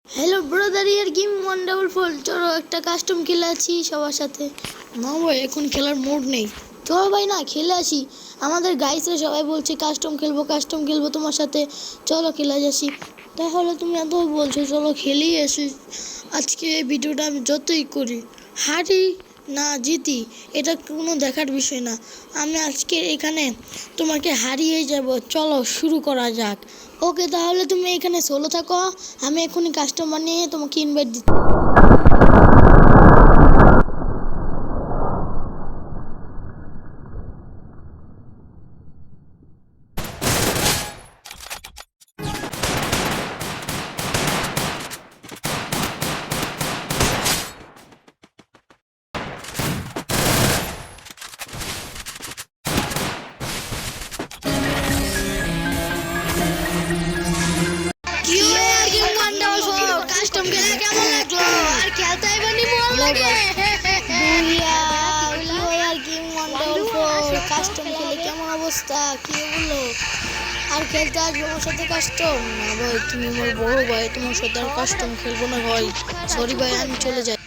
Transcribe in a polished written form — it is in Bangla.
হ্যালো ব্রাদার, ইয়ার গেম 144। চলো একটা কাস্টম খেলে আছি সবার সাথে। না ভাই, এখন খেলার মুড নেই। চলো ভাই না খেলে আসি। আমাদের গাইসরা সবাই বলছে কাস্টম খেলবো তোমার সাথে, চলো খেলে আসি। তাহলে তুমি এত বলছো, চলো খেলেই আসি। আজকে ভিডিওটা আমি যতই করি, হারি না জিতি এটা কোনো দেখার বিষয় না। আমি আজকে এখানে তোমাকে হারিয়ে যাব। চলো শুরু করা যাক। ওকে, তাহলে তুমি এখানে সোলো থাকো, আমি এখনই কাস্টমার নিয়ে তোমাকে ইনভাইট দিচ্ছি। কাস্টম খেলে কেমন লাগলো? আর খেলতে আইবানি বল লাগে। কাস্টম খেলে কেমন অবস্থা কি বললো? আর খেলতে আসবো আমার সাথে কাস্টম? না ভাই, তুমি আমার বড় ভাই, তোমার সাথে আর কাস্টম খেলবো না ভাই। সরি ভাই, আমি চলে যাই।